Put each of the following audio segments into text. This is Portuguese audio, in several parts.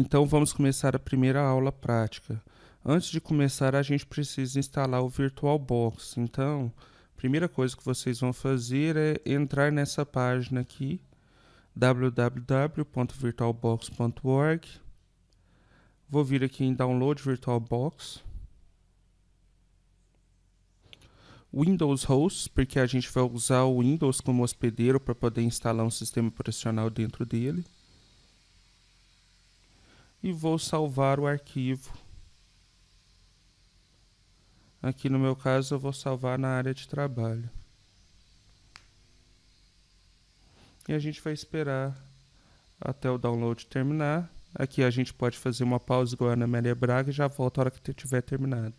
Então vamos começar a primeira aula prática. Antes de começar, a gente precisa instalar o VirtualBox. Então, a primeira coisa que vocês vão fazer é entrar nessa página aqui, www.virtualbox.org. Vou vir aqui em Download VirtualBox. Windows Hosts, porque a gente vai usar o Windows como hospedeiro para poder instalar um sistema operacional dentro dele. E vou salvar o arquivo. Aqui no meu caso eu vou salvar na área de trabalho. E a gente vai esperar até o download terminar. Aqui a gente pode fazer uma pausa igual a Ana Maria Braga e já volta a hora que tiver terminado.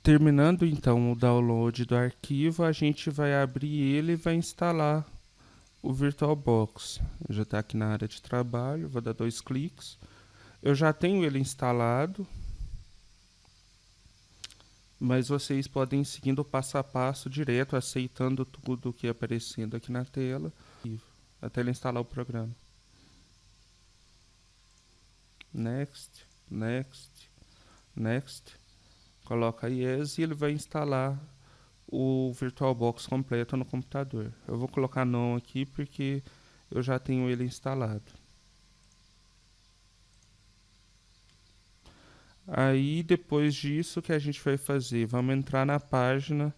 Terminando então o download do arquivo, a gente vai abrir ele e vai instalar o VirtualBox. Já está aqui na área de trabalho, vou dar 2 cliques. Eu já tenho ele instalado, mas vocês podem ir seguindo o passo a passo direto, aceitando tudo que é aparecendo aqui na tela, até ele instalar o programa. Next, next, next. Coloca Yes e ele vai instalar o VirtualBox completo no computador. Eu vou colocar não aqui porque eu já tenho ele instalado. Aí depois disso, o que a gente vai fazer? Vamos entrar na página,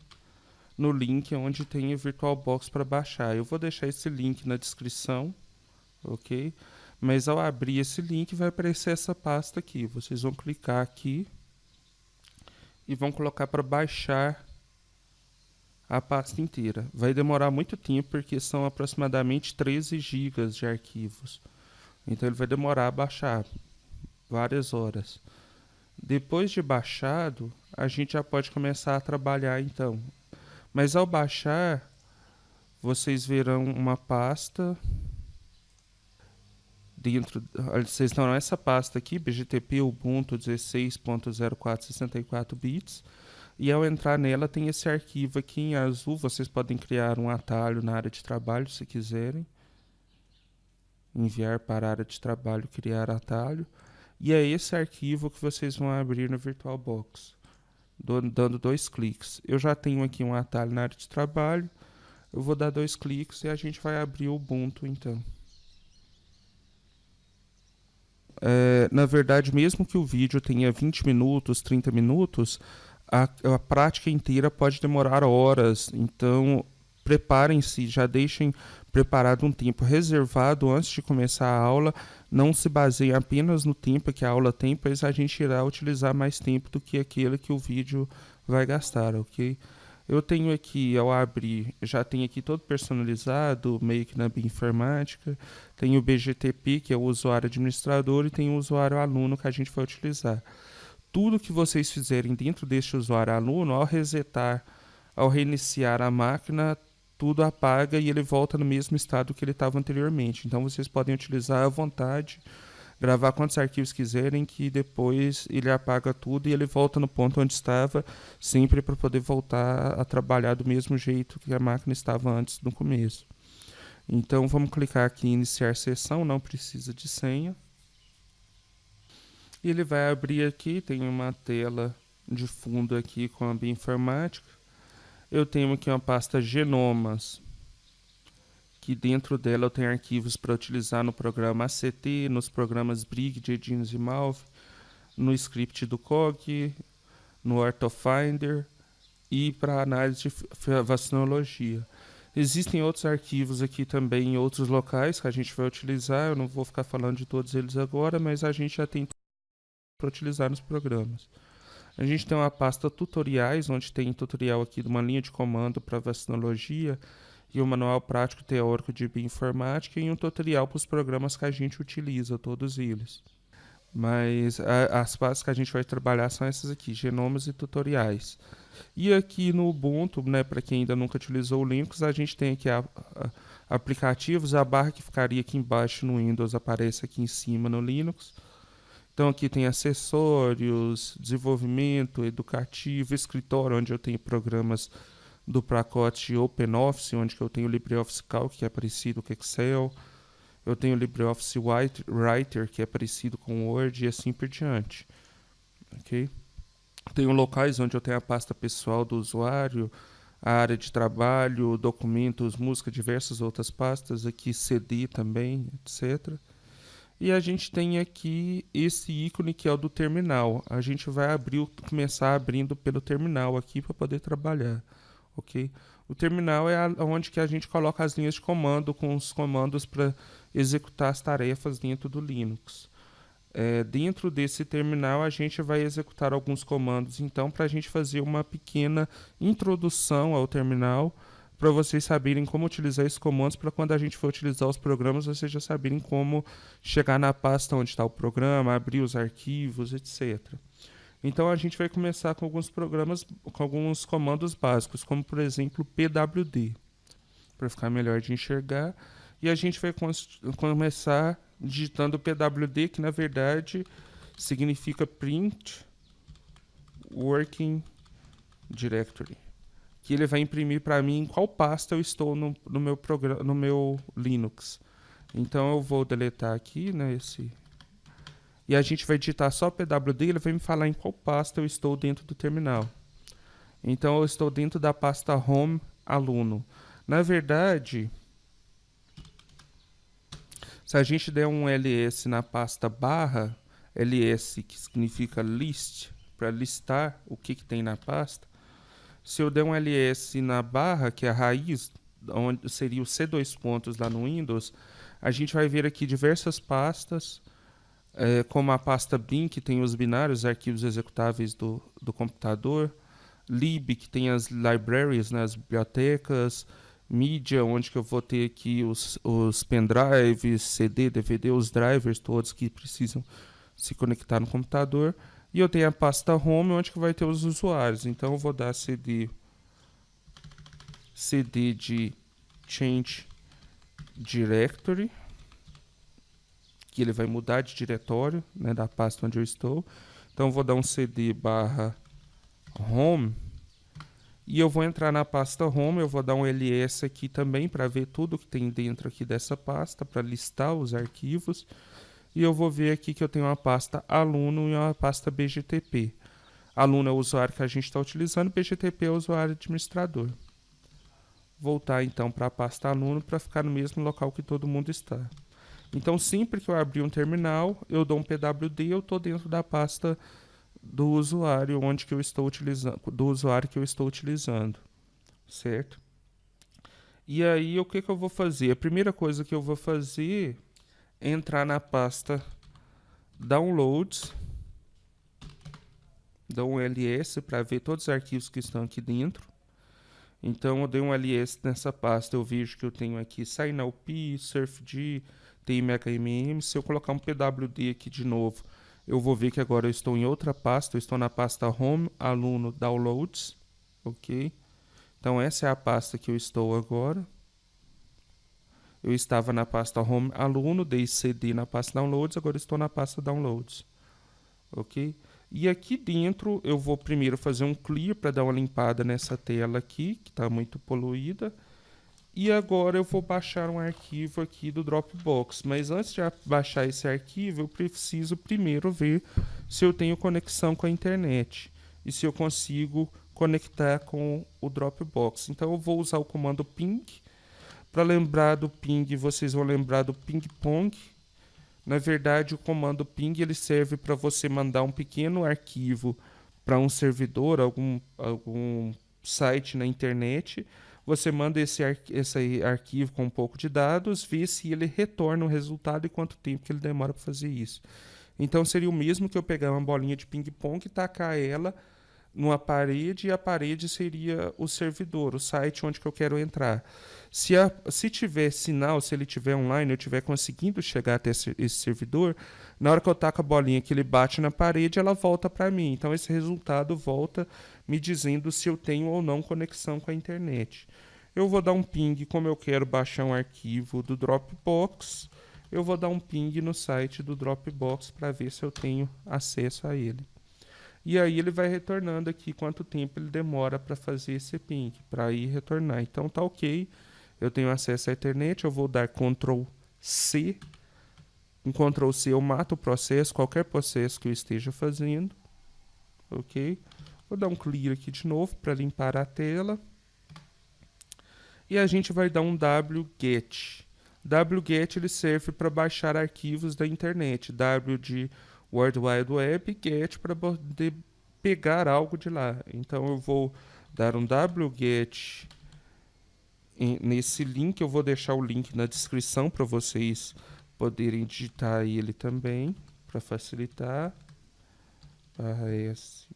no link onde tem o VirtualBox para baixar. Eu vou deixar esse link na descrição, ok? Mas ao abrir esse link vai aparecer essa pasta aqui. Vocês vão clicar aqui e vão colocar para baixar a pasta inteira. Vai demorar muito tempo porque são aproximadamente 13 GB de arquivos. Então ele vai demorar a baixar várias horas. Depois de baixado, a gente já pode começar a trabalhar então. Mas ao baixar, vocês verão uma pasta dentro, vocês terão essa pasta aqui, BGTP Ubuntu 16.0464 bits, e ao entrar nela tem esse arquivo aqui em azul. Vocês podem criar um atalho na área de trabalho se quiserem, enviar para a área de trabalho, criar atalho, e é esse arquivo que vocês vão abrir no VirtualBox, dando 2 cliques. Eu já tenho aqui um atalho na área de trabalho, eu vou dar 2 cliques e a gente vai abrir o Ubuntu então. Na verdade, mesmo que o vídeo tenha 20 minutos, 30 minutos, a prática inteira pode demorar horas. Então, preparem-se, já deixem preparado um tempo reservado antes de começar a aula. Não se baseiem apenas no tempo que a aula tem, pois a gente irá utilizar mais tempo do que aquele que o vídeo vai gastar, ok? Eu tenho aqui, ao abrir, já tenho aqui todo personalizado, meio que na bioinformática. Tem o BGTP, que é o usuário administrador, e tem o usuário aluno que a gente vai utilizar. Tudo que vocês fizerem dentro deste usuário aluno, ao resetar, ao reiniciar a máquina, tudo apaga e ele volta no mesmo estado que ele estava anteriormente. Então vocês podem utilizar à vontade, gravar quantos arquivos quiserem, que depois ele apaga tudo e ele volta no ponto onde estava, sempre para poder voltar a trabalhar do mesmo jeito que a máquina estava antes no começo. Então vamos clicar aqui em iniciar sessão, não precisa de senha. E ele vai abrir aqui, tem uma tela de fundo aqui com a bioinformática. Eu tenho aqui uma pasta Genomas, que dentro dela eu tenho arquivos para utilizar no programa ACT, nos programas Brig, JGENES e Malve, no script do COG, no OrthoFinder e para análise de vacinologia. Existem outros arquivos aqui também em outros locais que a gente vai utilizar. Eu não vou ficar falando de todos eles agora, mas a gente já tem para utilizar nos programas. A gente tem uma pasta tutoriais, onde tem tutorial aqui de uma linha de comando para vacinologia e um manual prático teórico de bioinformática e um tutorial para os programas que a gente utiliza, todos eles. Mas as pastas que a gente vai trabalhar são essas aqui, genomas e tutoriais. E aqui no Ubuntu, né, para quem ainda nunca utilizou o Linux, a gente tem aqui aplicativos, a barra que ficaria aqui embaixo no Windows aparece aqui em cima no Linux. Então aqui tem acessórios, desenvolvimento educativo, escritório, onde eu tenho programas do pacote OpenOffice, onde eu tenho LibreOffice Calc, que é parecido com Excel. Eu tenho o LibreOffice Writer, que é parecido com o Word, e assim por diante. Ok? Tenho locais onde eu tenho a pasta pessoal do usuário, a área de trabalho, documentos, música, diversas outras pastas, aqui CD também, etc. E a gente tem aqui esse ícone que é o do terminal. A gente vai começar abrindo pelo terminal aqui para poder trabalhar, ok? O terminal é onde que a gente coloca as linhas de comando com os comandos para executar as tarefas dentro do Linux. Dentro desse terminal a gente vai executar alguns comandos, então, para a gente fazer uma pequena introdução ao terminal, para vocês saberem como utilizar esses comandos, para quando a gente for utilizar os programas, vocês já saberem como chegar na pasta onde está o programa, abrir os arquivos, etc. Então a gente vai começar com alguns programas, com alguns comandos básicos, como por exemplo pwd, para ficar melhor de enxergar. E a gente vai começar digitando pwd, que na verdade significa Print Working Directory, que ele vai imprimir para mim em qual pasta eu estou no meu Linux. Então eu vou deletar aqui, né, e a gente vai digitar só pwd, ele vai me falar em qual pasta eu estou dentro do terminal. Então eu estou dentro da pasta Home Aluno. Na verdade, se a gente der um ls na pasta barra, ls que significa list, para listar o que tem na pasta, se eu der um ls na barra, que é a raiz, onde seria o C2 pontos lá no Windows, a gente vai ver aqui diversas pastas, como a pasta bin, que tem os binários, arquivos executáveis do computador, lib, que tem as libraries, né, as bibliotecas, mídia, onde que eu vou ter aqui os pendrives, CD, DVD, os drivers todos que precisam se conectar no computador. E eu tenho a pasta home, onde que vai ter os usuários. Então eu vou dar CD de change directory, que ele vai mudar de diretório, né, da pasta onde eu estou. Então eu vou dar um CD barra home. E eu vou entrar na pasta Home, eu vou dar um ls aqui também para ver tudo que tem dentro aqui dessa pasta, para listar os arquivos. E eu vou ver aqui que eu tenho uma pasta Aluno e uma pasta BGTP. Aluno é o usuário que a gente está utilizando, BGTP é o usuário administrador. Voltar então para a pasta Aluno para ficar no mesmo local que todo mundo está. Então sempre que eu abrir um terminal, eu dou um pwd, eu estou dentro da pasta do usuário onde que eu estou utilizando, do usuário que eu estou utilizando, certo? E aí o que eu vou fazer? A primeira coisa que eu vou fazer é entrar na pasta Downloads, dar um ls para ver todos os arquivos que estão aqui dentro. Então eu dei um ls nessa pasta, eu vejo que eu tenho aqui SignalP, Surfg, TMHMM. Se eu colocar um pwd aqui de novo, eu vou ver que agora eu estou em outra pasta, eu estou na pasta Home Aluno Downloads, ok? Então essa é a pasta que eu estou agora. Eu estava na pasta Home Aluno, dei CD na pasta Downloads, agora estou na pasta Downloads, ok? E aqui dentro eu vou primeiro fazer um clear para dar uma limpada nessa tela aqui, que está muito poluída. E agora eu vou baixar um arquivo aqui do Dropbox. Mas antes de baixar esse arquivo, eu preciso primeiro ver se eu tenho conexão com a internet e se eu consigo conectar com o Dropbox. Então eu vou usar o comando ping. Para lembrar do ping, vocês vão lembrar do ping-pong. Na verdade, o comando ping ele serve para você mandar um pequeno arquivo para um servidor, algum site na internet. Você manda esse arquivo com um pouco de dados, vê se ele retorna o resultado e quanto tempo que ele demora para fazer isso. Então seria o mesmo que eu pegar uma bolinha de ping-pong e tacar ela numa parede, e a parede seria o servidor, o site onde que eu quero entrar. Se tiver sinal, se ele tiver online, eu estiver conseguindo chegar até esse servidor, na hora que eu taco a bolinha que ele bate na parede, ela volta para mim. Então esse resultado volta me dizendo se eu tenho ou não conexão com a internet. Eu vou dar um ping, como eu quero baixar um arquivo do Dropbox, eu vou dar um ping no site do Dropbox para ver se eu tenho acesso a ele. E aí ele vai retornando aqui quanto tempo ele demora para fazer esse ping, para ir retornar. Então tá ok, eu tenho acesso à internet, eu vou dar Ctrl C. Com Ctrl C eu mato o processo, qualquer processo que eu esteja fazendo. Ok? Vou dar um clear aqui de novo para limpar a tela. E a gente vai dar um wget. Wget ele serve para baixar arquivos da internet. W de World Wide Web, get para poder pegar algo de lá. Então eu vou dar um wget nesse link. Eu vou deixar o link na descrição para vocês poderem digitar ele também, para facilitar. /s/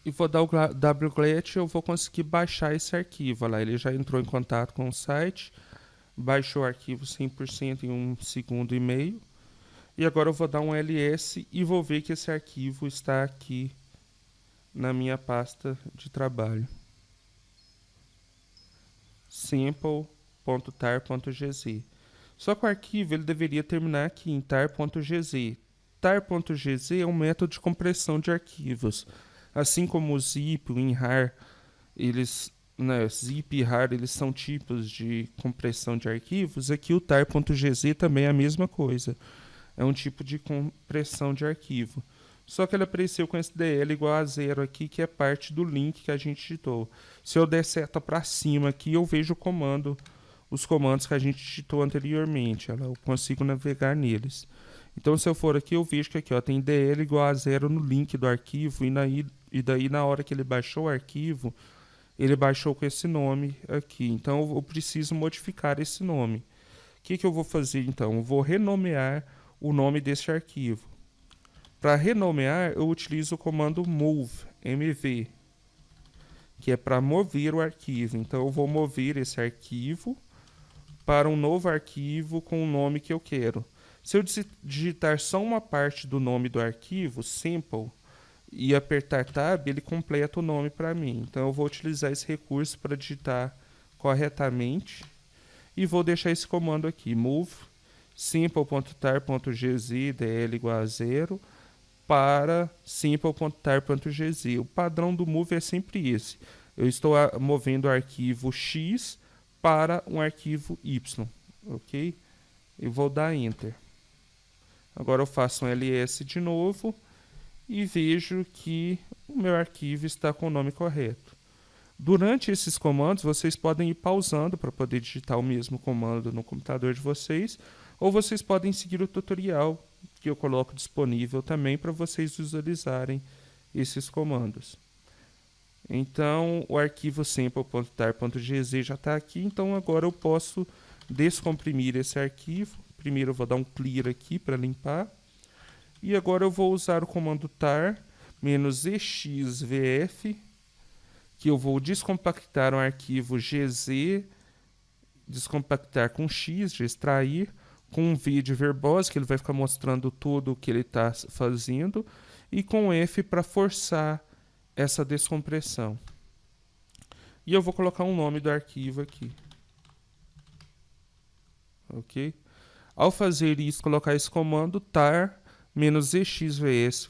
e vou dar o wget, eu vou conseguir baixar esse arquivo. Olha lá, ele já entrou em contato com o site, baixou o arquivo 100% em 1,5 segundos. E agora eu vou dar um ls e vou ver que esse arquivo está aqui na minha pasta de trabalho. sample.tar.gz. Só que o arquivo ele deveria terminar aqui em tar.gz. Tar.gz é um método de compressão de arquivos. Assim como o zip, o WinRAR, zip e RAR, eles são tipos de compressão de arquivos. Aqui o tar.gz também é a mesma coisa. É um tipo de compressão de arquivo. Só que ele apareceu com esse DL igual a 0 aqui, que é parte do link que a gente digitou. Se eu der seta para cima aqui, eu vejo os comandos que a gente digitou anteriormente. Eu consigo navegar neles. Então, se eu for aqui, eu vejo que aqui tem DL igual a 0 no link do arquivo. E daí, na hora que ele baixou o arquivo, ele baixou com esse nome aqui. Então, eu preciso modificar esse nome. O que eu vou fazer, então? Eu vou renomear o nome desse arquivo. Para renomear, eu utilizo o comando move, mv, que é para mover o arquivo. Então, eu vou mover esse arquivo para um novo arquivo com o nome que eu quero. Se eu digitar só uma parte do nome do arquivo, sample, e apertar tab, ele completa o nome para mim. Então, eu vou utilizar esse recurso para digitar corretamente. E vou deixar esse comando aqui, move simple.tar.gz dl igual a 0 para simple.tar.gz. O padrão do move é sempre esse. Eu estou movendo o arquivo X para um arquivo Y, ok? E vou dar Enter. Agora eu faço um ls de novo e vejo que o meu arquivo está com o nome correto. Durante esses comandos, vocês podem ir pausando para poder digitar o mesmo comando no computador de vocês, ou vocês podem seguir o tutorial que eu coloco disponível também para vocês visualizarem esses comandos. Então, o arquivo sample.tar.gz já está aqui, então agora eu posso descomprimir esse arquivo. Primeiro eu vou dar um clear aqui para limpar. E agora eu vou usar o comando tar -exvf, que eu vou descompactar um arquivo gz, descompactar com x, de extrair, com um v de verbose, que ele vai ficar mostrando tudo o que ele está fazendo, e com f para forçar essa descompressão. E eu vou colocar um nome do arquivo aqui. Ok? Ao fazer isso, colocar esse comando tar -exvf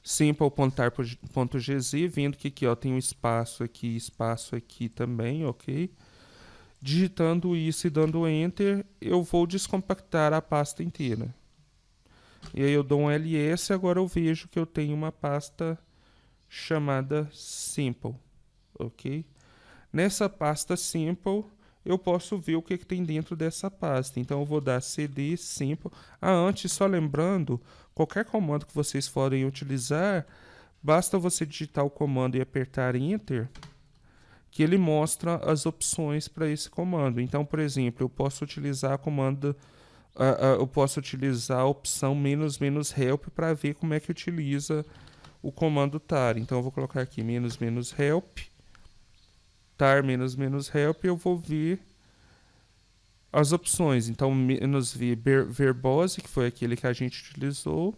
sample.tar.gz, vendo que aqui tem um espaço aqui também, ok? Digitando isso e dando Enter, eu vou descompactar a pasta inteira. E aí eu dou um ls, agora eu vejo que eu tenho uma pasta chamada sample, ok? Nessa pasta sample, eu posso ver o que tem dentro dessa pasta. Então, eu vou dar cd sample. Antes, só lembrando, qualquer comando que vocês forem utilizar, basta você digitar o comando e apertar Enter, que ele mostra as opções para esse comando. Então, por exemplo, eu posso utilizar a opção "-help" para ver como é que utiliza o comando tar. Então, eu vou colocar aqui "-help", tar "-help", eu vou ver as opções. Então, "-v verbose", que foi aquele que a gente utilizou.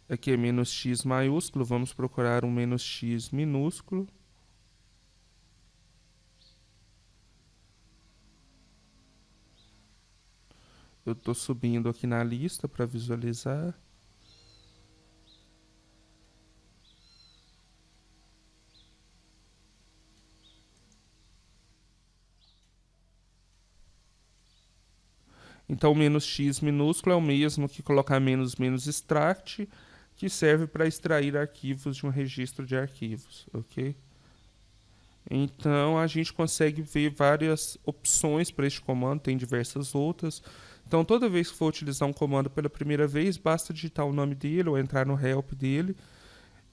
Aqui é "-x" maiúsculo, vamos procurar um "-x" minúsculo. Eu estou subindo aqui na lista para visualizar. Então, o "-x" minúsculo é o mesmo que colocar "-extract", que serve para extrair arquivos de um registro de arquivos, ok? Então, a gente consegue ver várias opções para este comando, tem diversas outras. Então, toda vez que for utilizar um comando pela primeira vez, basta digitar o nome dele ou entrar no help dele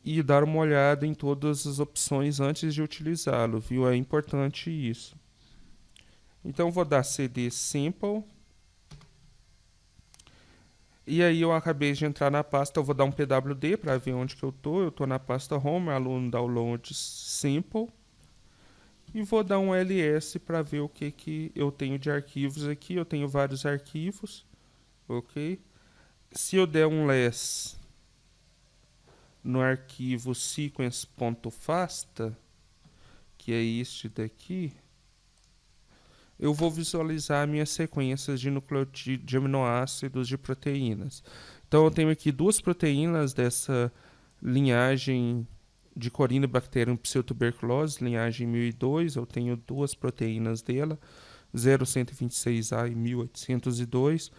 e dar uma olhada em todas as opções antes de utilizá-lo, viu? É importante isso. Então, vou dar cd sample. E aí eu acabei de entrar na pasta, eu vou dar um pwd para ver onde que eu tô. Eu tô na pasta home, aluno download sample. E vou dar um ls para ver o que eu tenho de arquivos aqui. Eu tenho vários arquivos, ok? Se eu der um less no arquivo sequence.fasta, que é este daqui, eu vou visualizar minhas sequências de nucleotídeos, de aminoácidos, de proteínas. Então, eu tenho aqui duas proteínas dessa linhagem de Corynebacterium pseudotuberculose, linhagem 1002. Eu tenho duas proteínas dela, 0,126A e 1802.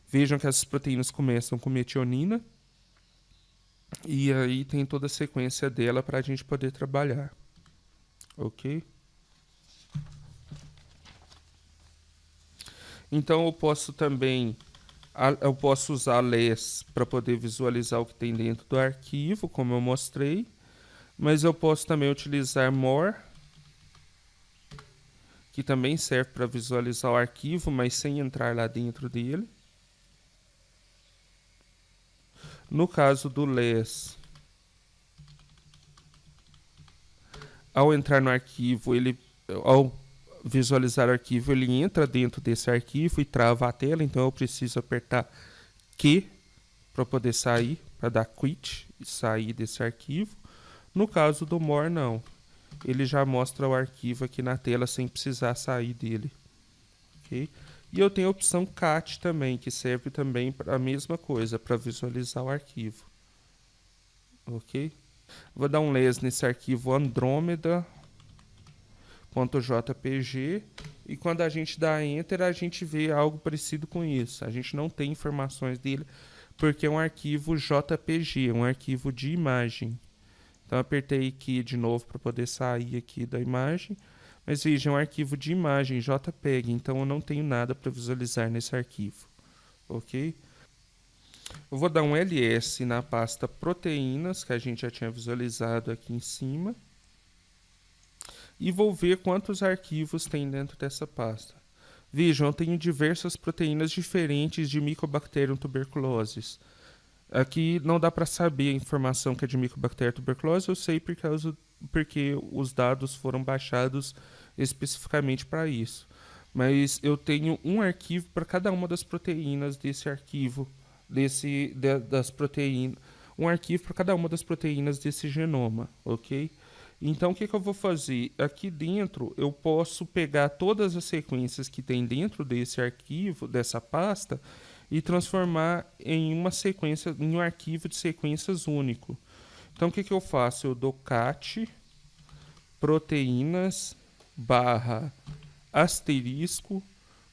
Vejam que essas proteínas começam com metionina. E aí tem toda a sequência dela para a gente poder trabalhar. Ok? Então eu posso também usar less para poder visualizar o que tem dentro do arquivo, como eu mostrei, mas eu posso também utilizar more, que também serve para visualizar o arquivo, mas sem entrar lá dentro dele. No caso do less, ao entrar no arquivo, ao visualizar o arquivo, ele entra dentro desse arquivo e trava a tela, então eu preciso apertar Q para poder sair, para dar quit e sair desse arquivo. No caso do more, não. Ele já mostra o arquivo aqui na tela sem precisar sair dele. Okay? E eu tenho a opção cat também, que serve também para a mesma coisa, para visualizar o arquivo. Ok? Vou dar um less nesse arquivo andromeda.jpg e quando a gente dá enter, a gente vê algo parecido com isso. A gente não tem informações dele porque é um arquivo JPG, um arquivo de imagem. Então, apertei aqui de novo para poder sair aqui da imagem. Mas veja, é um arquivo de imagem JPEG, então eu não tenho nada para visualizar nesse arquivo. Ok? Eu vou dar um ls na pasta proteínas, que a gente já tinha visualizado aqui em cima. E vou ver quantos arquivos tem dentro dessa pasta. Vejam, eu tenho diversas proteínas diferentes de Mycobacterium tuberculosis. Aqui não dá para saber a informação que é de Mycobacterium tuberculosis, eu sei porque os dados foram baixados especificamente para isso. Mas eu tenho um arquivo para cada uma das proteínas desse arquivo, das proteínas, um arquivo para cada uma das proteínas desse genoma, ok? Então, o que eu vou fazer? Aqui dentro, eu posso pegar todas as sequências que tem dentro desse arquivo, dessa pasta, e transformar em uma sequência, em um arquivo de sequências único. Então, o que eu faço? Eu dou cat proteínas /asterisco,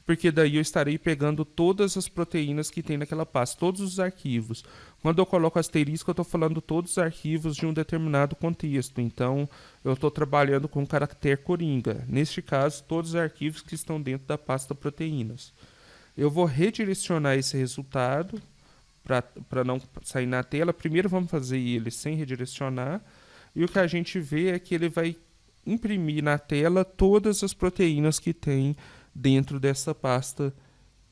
porque daí eu estarei pegando todas as proteínas que tem naquela pasta, todos os arquivos. Quando eu coloco asterisco, eu estou falando todos os arquivos de um determinado contexto. Então, eu estou trabalhando com o caractere coringa. Neste caso, todos os arquivos que estão dentro da pasta proteínas. Eu vou redirecionar esse resultado para não sair na tela. Primeiro vamos fazer ele sem redirecionar. E o que a gente vê é que ele vai imprimir na tela todas as proteínas que tem dentro dessa pasta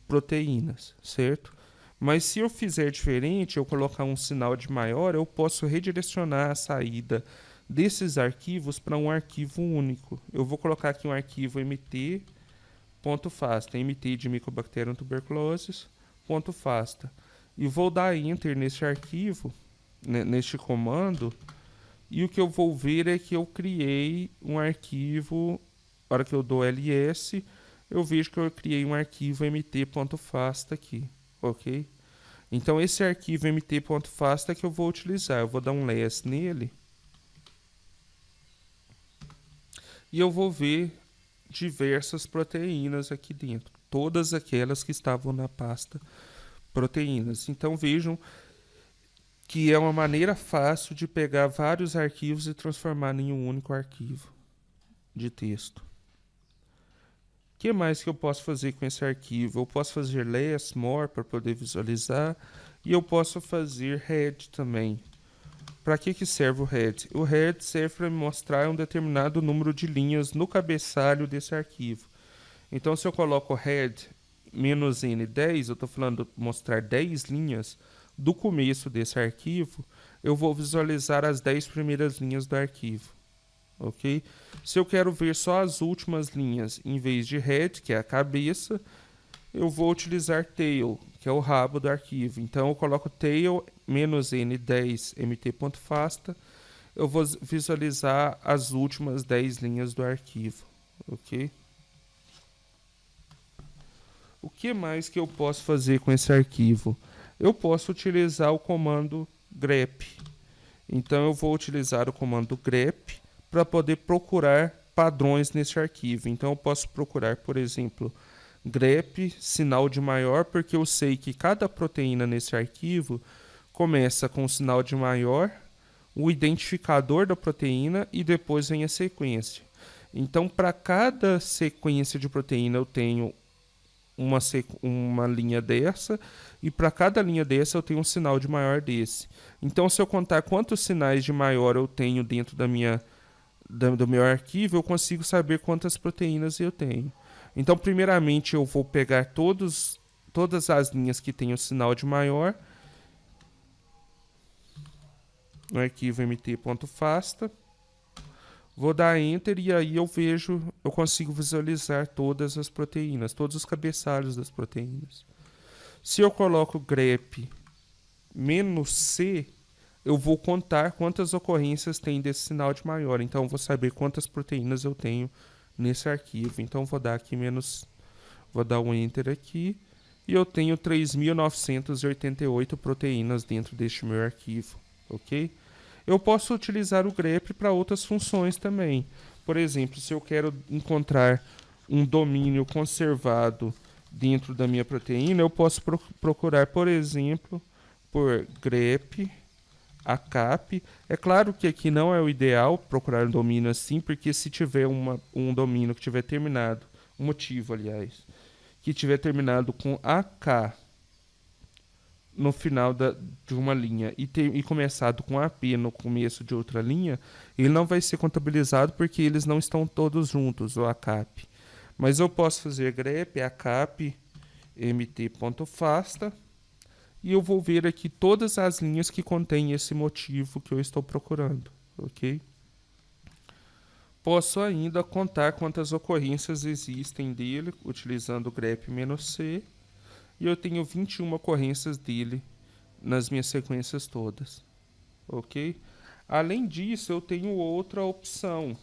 proteínas, certo? Mas se eu fizer diferente, eu colocar um sinal de maior, eu posso redirecionar a saída desses arquivos para um arquivo único. Eu vou colocar aqui um arquivo mt.fasta, mt de Mycobacterium tuberculosis, .fasta. E vou dar enter nesse arquivo, neste comando, e o que eu vou ver é que eu criei um arquivo, na hora que eu dou ls, eu vejo que eu criei um arquivo mt.fasta aqui, ok? Então esse arquivo mt.fasta que eu vou utilizar, eu vou dar um less nele, e eu vou ver diversas proteínas aqui dentro, todas aquelas que estavam na pasta proteínas. Então vejam que é uma maneira fácil de pegar vários arquivos e transformar em um único arquivo de texto. O que mais que eu posso fazer com esse arquivo? Eu posso fazer less, more para poder visualizar, e eu posso fazer head também. Para que serve o head? O head serve para mostrar um determinado número de linhas no cabeçalho desse arquivo. Então, se eu coloco head -n10, eu estou falando mostrar 10 linhas do começo desse arquivo, eu vou visualizar as 10 primeiras linhas do arquivo, ok? Se eu quero ver só as últimas linhas, em vez de head, que é a cabeça, eu vou utilizar tail, que é o rabo do arquivo. Então eu coloco tail -n10 mt.fasta, eu vou visualizar as últimas 10 linhas do arquivo, ok? O que mais que eu posso fazer com esse arquivo? Eu posso utilizar o comando grep. Então eu vou utilizar o comando grep para poder procurar padrões nesse arquivo. Então eu posso procurar, por exemplo, grep sinal de maior, porque eu sei que cada proteína nesse arquivo começa com o sinal de maior, o identificador da proteína e depois vem a sequência. Então, para cada sequência de proteína eu tenho uma linha dessa, e para cada linha dessa eu tenho um sinal de maior desse. Então, se eu contar quantos sinais de maior eu tenho dentro do meu arquivo, eu consigo saber quantas proteínas eu tenho. Então, primeiramente, eu vou pegar todas as linhas que têm o sinal de maior no arquivo mt.fasta, vou dar enter e aí eu consigo visualizar todas as proteínas, todos os cabeçalhos das proteínas. Se eu coloco grep -c, eu vou contar quantas ocorrências tem desse sinal de maior. Então, eu vou saber quantas proteínas eu tenho nesse arquivo. Então, vou dar aqui vou dar um enter aqui, e eu tenho 3.988 proteínas dentro deste meu arquivo, ok? Eu posso utilizar o grep para outras funções também. Por exemplo, se eu quero encontrar um domínio conservado dentro da minha proteína, eu posso procurar, por exemplo, por grep acap. É claro que aqui não é o ideal procurar um domínio assim, porque se tiver um domínio que tiver terminado, um motivo, aliás, que tiver terminado com AK no final de uma linha e começado com AP no começo de outra linha, ele não vai ser contabilizado porque eles não estão todos juntos, o ACAP. Mas eu posso fazer grep acap mt.fasta e eu vou ver aqui todas as linhas que contêm esse motivo que eu estou procurando, ok? Posso ainda contar quantas ocorrências existem dele utilizando o grep -c, e eu tenho 21 ocorrências dele nas minhas sequências todas, ok? Além disso, eu tenho outra opção.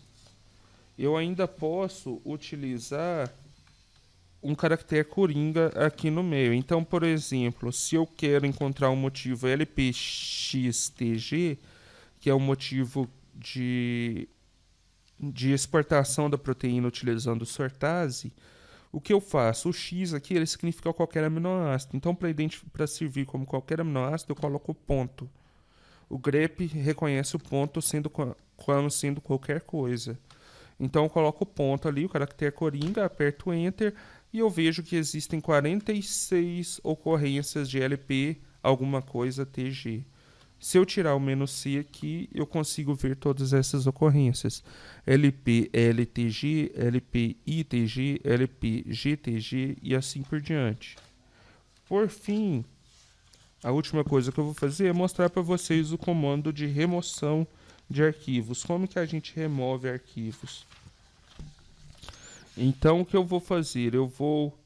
Eu ainda posso utilizar um caractere coringa aqui no meio. Então, por exemplo, se eu quero encontrar um motivo LPXTG, que é o motivo de exportação da proteína utilizando sortase, o que eu faço? O X aqui ele significa qualquer aminoácido. Então, para servir como qualquer aminoácido, eu coloco o ponto. O grep reconhece o ponto como sendo qualquer coisa. Então, eu coloco o ponto ali, o caractere coringa, aperto Enter, e eu vejo que existem 46 ocorrências de LP, alguma coisa TG. Se eu tirar o "-c" aqui, eu consigo ver todas essas ocorrências. LP, LTG, LP, ITG, LP, GTG e assim por diante. Por fim, a última coisa que eu vou fazer é mostrar para vocês o comando de remoção de arquivos. Como que a gente remove arquivos? Então, o que eu vou fazer? Eu vou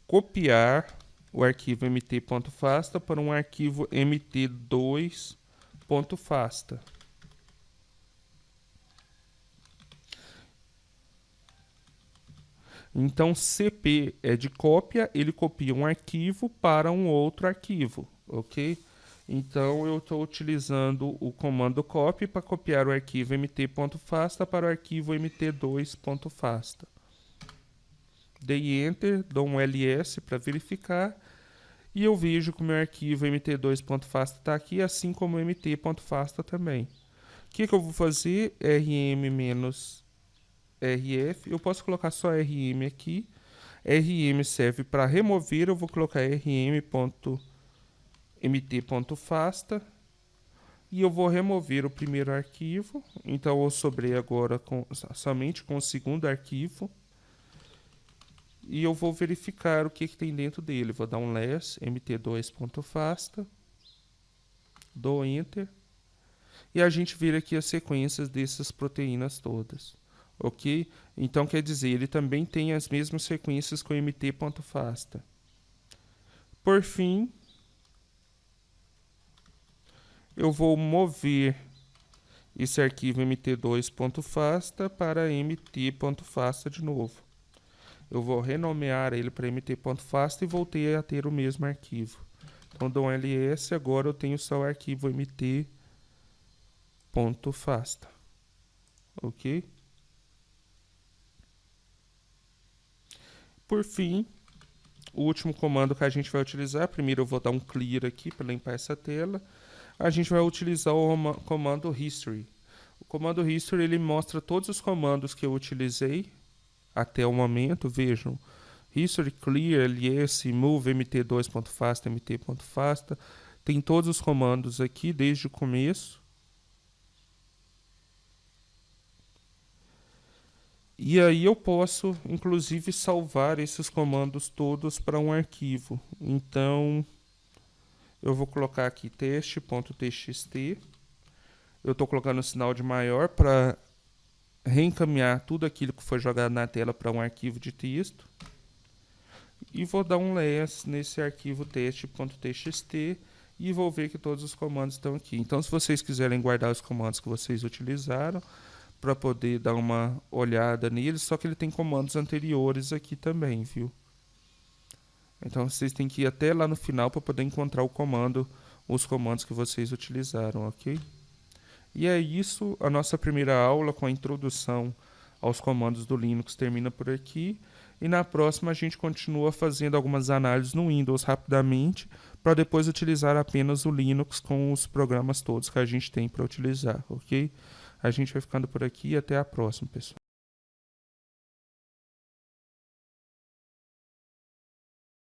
copiar o arquivo mt.fasta para um arquivo mt2.fasta. Então, cp é de cópia, ele copia um arquivo para um outro arquivo, ok? Então, eu estou utilizando o comando copy para copiar o arquivo mt.fasta para o arquivo mt2.fasta. Dei Enter, dou um ls para verificar, e eu vejo que o meu arquivo mt2.fasta está aqui, assim como o mt.fasta também. O que eu vou fazer? rm-rf, eu posso colocar só rm aqui. rm serve para remover, eu vou colocar rm.mt.fasta e eu vou remover o primeiro arquivo. Então eu sobrei agora somente com o segundo arquivo. E eu vou verificar o que tem dentro dele. Vou dar um less, mt2.fasta, dou Enter, e a gente vira aqui as sequências dessas proteínas todas, ok? Então quer dizer, ele também tem as mesmas sequências com mt.fasta. Por fim, eu vou mover esse arquivo mt2.fasta para mt.fasta de novo. Eu vou renomear ele para mt.fasta e voltei a ter o mesmo arquivo. Então dou um ls, agora eu tenho só o arquivo mt.fasta. Ok? Por fim, o último comando que a gente vai utilizar, primeiro eu vou dar um clear aqui para limpar essa tela. A gente vai utilizar o comando history. O comando history ele mostra todos os comandos que eu utilizei até o momento. Vejam, history, clear, ls, move, mt2.fasta, mt.fasta. Tem todos os comandos aqui desde o começo. E aí eu posso, inclusive, salvar esses comandos todos para um arquivo. Então, eu vou colocar aqui teste.txt. Eu estou colocando o sinal de maior para reencaminhar tudo aquilo que foi jogado na tela para um arquivo de texto. E vou dar um less nesse arquivo teste.txt e vou ver que todos os comandos estão aqui. Então, se vocês quiserem guardar os comandos que vocês utilizaram, para poder dar uma olhada neles, só que ele tem comandos anteriores aqui também, viu? Então, vocês têm que ir até lá no final para poder encontrar os comandos que vocês utilizaram, ok? E é isso, a nossa primeira aula com a introdução aos comandos do Linux termina por aqui. E na próxima a gente continua fazendo algumas análises no Windows rapidamente, para depois utilizar apenas o Linux com os programas todos que a gente tem para utilizar, ok? A gente vai ficando por aqui e até a próxima, pessoal.